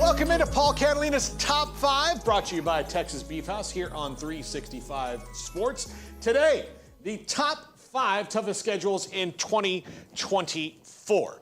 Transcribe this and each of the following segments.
Welcome into Paul Catalina's Top 5, brought to you by Texas Beef House here on 365 Sports. Today, the top 5 toughest schedules in 2024.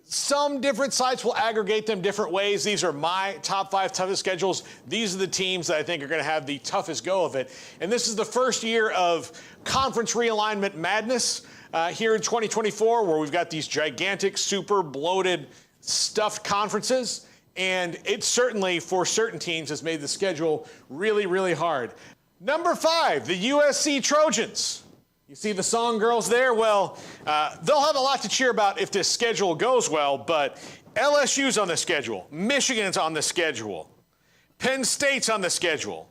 Some different sites will aggregate them different ways. These are my top 5 toughest schedules. These are the teams that I think are going to have the toughest go of it. And this is the first year of conference realignment madness here in 2024, where we've got these gigantic, super bloated, stuffed conferences. And it certainly, for certain teams, has made the schedule really, really hard. Number 5, the USC Trojans. You see the song girls there? Well, they'll have a lot to cheer about if this schedule goes well, but LSU's on the schedule. Michigan's on the schedule. Penn State's on the schedule.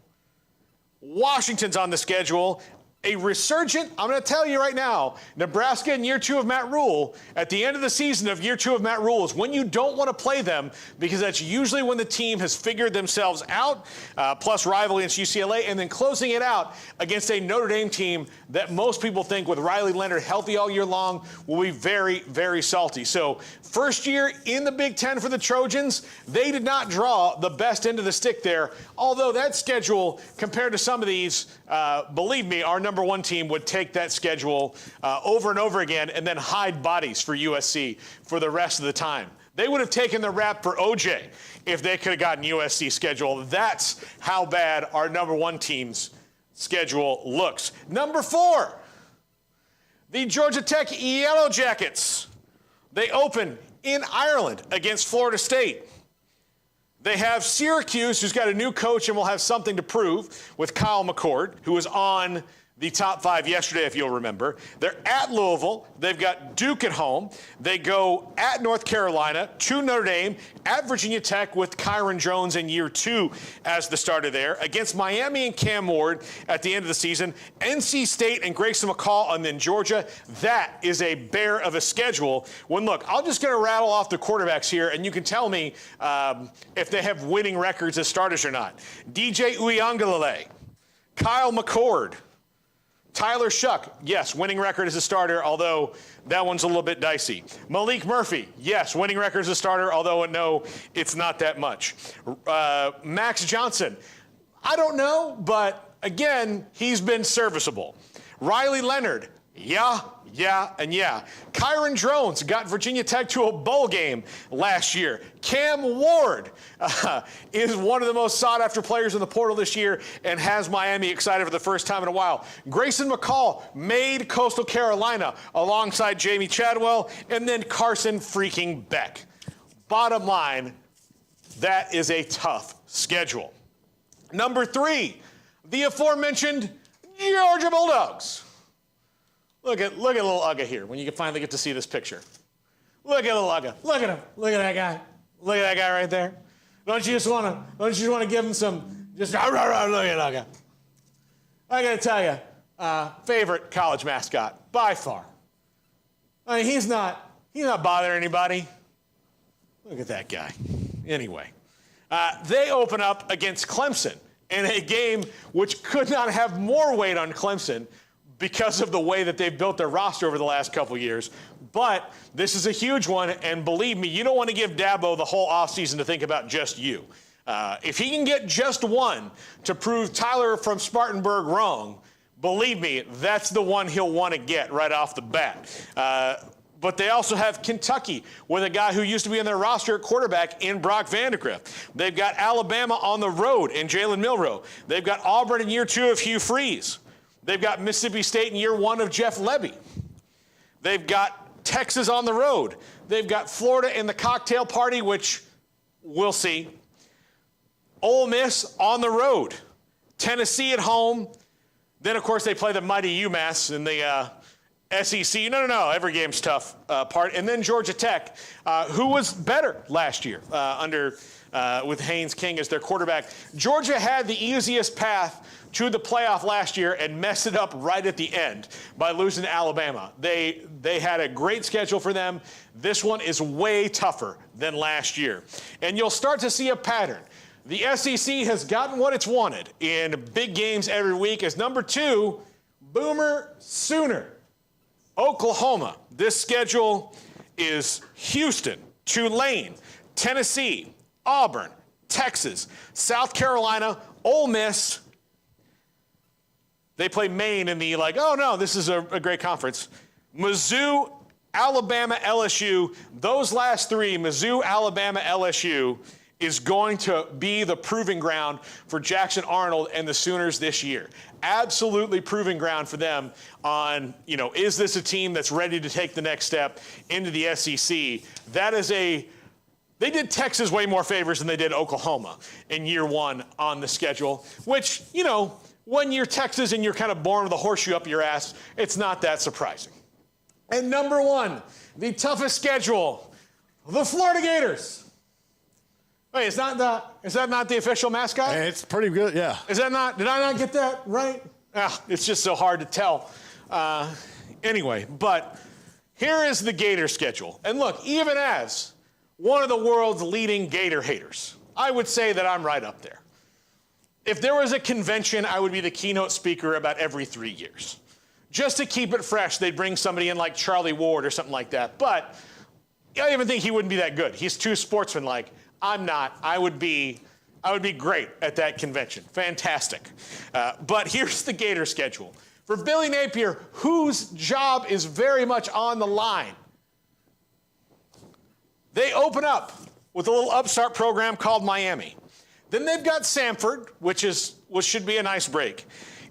Washington's on the schedule. A resurgent, I'm going to tell you right now, Nebraska in year 2 of Matt Rule, at the end of the season of year 2 of Matt Rule is when you don't want to play them, because that's usually when the team has figured themselves out, plus rival against UCLA, and then closing it out against a Notre Dame team that most people think, with Riley Leonard healthy all year long, will be very, very salty. So first year in the Big Ten for the Trojans, they did not draw the best end of the stick there, although that schedule, compared to some of these, believe me, our number 1 team would take that schedule over and over again and then hide bodies for USC for the rest of the time. They would have taken the rap for OJ if they could have gotten USC schedule. That's how bad our number 1 team's schedule looks. Number 4, the Georgia Tech Yellow Jackets. They open in Ireland against Florida State. They have Syracuse, who's got a new coach and will have something to prove, with Kyle McCord, who was on the top 5 yesterday, if you'll remember. They're at Louisville. They've got Duke at home. They go at North Carolina, to Notre Dame, at Virginia Tech with Kyron Jones in year 2 as the starter there, against Miami and Cam Ward at the end of the season, NC State and Grayson McCall, and then Georgia. That is a bear of a schedule. When, look, I'll just going to rattle off the quarterbacks here, and you can tell me if they have winning records as starters or not. DJ Uiagalelei, Kyle McCord, Tyler Shuck, yes, winning record as a starter, although that one's a little bit dicey. Malik Murphy, yes, winning record as a starter, although no, it's not that much. Max Johnson, I don't know, but again, he's been serviceable. Riley Leonard, yeah. Kyron Jones got Virginia Tech to a bowl game last year. Cam Ward is one of the most sought-after players in the portal this year and has Miami excited for the first time in a while. Grayson McCall made Coastal Carolina alongside Jamie Chadwell, and then Carson freaking Beck. Bottom line, that is a tough schedule. Number 3, the aforementioned Georgia Bulldogs. Look at little Ugga here when you can finally get to see this picture. Look at little Ugga. Look at him. Look at that guy. Look at that guy right there. Don't you just want to give him some, just look at Ugga. I got to tell you, favorite college mascot by far. I mean, he's not bothering anybody. Look at that guy. Anyway, they open up against Clemson in a game which could not have more weight on Clemson because of the way that they've built their roster over the last couple years. But this is a huge one, and believe me, you don't want to give Dabo the whole offseason to think about just you. If he can get just one to prove Tyler from Spartanburg wrong, believe me, that's the one he'll want to get right off the bat. But they also have Kentucky with a guy who used to be on their roster at quarterback in Brock Vandegrift. They've got Alabama on the road in Jalen Milroe. They've got Auburn in year 2 of Hugh Freeze. They've got Mississippi State in year 1 of Jeff Lebby. They've got Texas on the road. They've got Florida in the cocktail party, which we'll see. Ole Miss on the road. Tennessee at home. Then, of course, they play the mighty UMass in the SEC. No, every game's tough part. And then Georgia Tech, who was better last year with Haynes King as their quarterback. Georgia had the easiest path to the playoff last year and messed it up right at the end by losing to Alabama. They had a great schedule for them. This one is way tougher than last year. And you'll start to see a pattern. The SEC has gotten what it's wanted in big games every week as number 2, Boomer Sooner. Oklahoma. This schedule is Houston, Tulane, Tennessee, Auburn, Texas, South Carolina, Ole Miss. They play Maine in the oh no, this is a great conference. Mizzou, Alabama, LSU. Those last three, Mizzou, Alabama, LSU, is going to be the proving ground for Jackson Arnold and the Sooners this year. Absolutely proving ground for them on, is this a team that's ready to take the next step into the SEC? They did Texas way more favors than they did Oklahoma in year one on the schedule, which, when you're Texas and you're kind of born with a horseshoe up your ass, it's not that surprising. And number one, the toughest schedule, the Florida Gators. Wait, is that not the official mascot? It's pretty good, yeah. Is that not? Did I not get that right? It's just so hard to tell. Anyway, but here is the Gator schedule. And look, even as one of the world's leading Gator haters, I would say that I'm right up there. If there was a convention, I would be the keynote speaker about every 3 years. Just to keep it fresh, they'd bring somebody in like Charlie Ward or something like that. But I even think he wouldn't be that good. He's too sportsmanlike. I'm not. I would be great at that convention. Fantastic. But here's the Gator schedule. For Billy Napier, whose job is very much on the line, they open up with a little upstart program called Miami. Then they've got Samford, which should be a nice break.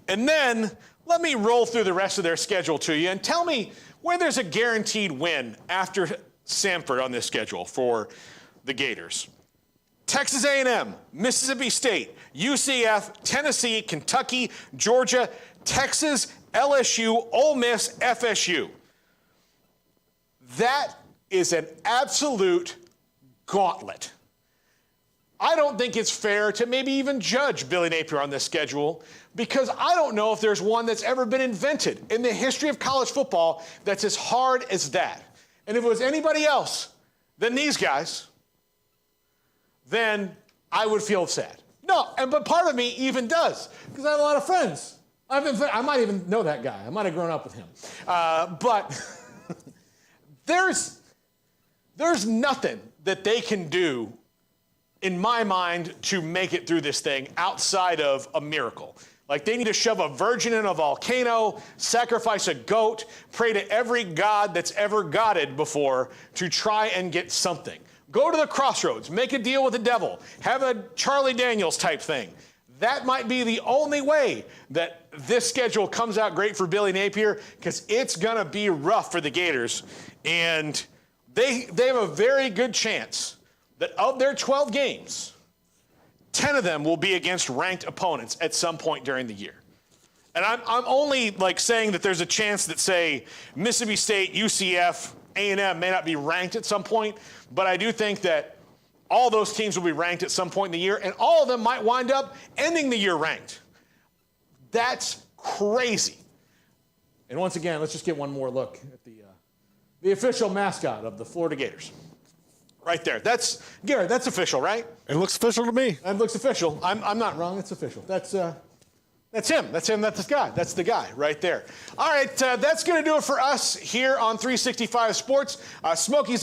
And then let me roll through the rest of their schedule to you and tell me where there's a guaranteed win after Samford on this schedule for the Gators. Texas A&M, Mississippi State, UCF, Tennessee, Kentucky, Georgia, Texas, LSU, Ole Miss, FSU. That is an absolute gauntlet. I don't think it's fair to maybe even judge Billy Napier on this schedule because I don't know if there's one that's ever been invented in the history of college football that's as hard as that. And if it was anybody else than these guys, then I would feel sad. But part of me even does, because I have a lot of friends. I might even know that guy. I might have grown up with him. But there's nothing that they can do, in my mind, to make it through this thing outside of a miracle. Like they need to shove a virgin in a volcano, sacrifice a goat, pray to every god that's ever godded before to try and get something. Go to the crossroads, make a deal with the devil, have a Charlie Daniels type thing. That might be the only way that this schedule comes out great for Billy Napier, because it's going to be rough for the Gators. And they have a very good chance that of their 12 games, 10 of them will be against ranked opponents at some point during the year. And I'm only saying that there's a chance that, say, Mississippi State, UCF, A&M may not be ranked at some point, but I do think that all those teams will be ranked at some point in the year, and all of them might wind up ending the year ranked. That's crazy. And once again, let's just get one more look at the official mascot of the Florida Gators. Right there. That's Garrett. That's official, right? It looks official to me. It looks official. I'm not wrong. It's official. That's him. That's him. That's the guy. That's the guy right there. All right. That's going to do it for us here on 365 Sports. Smokey's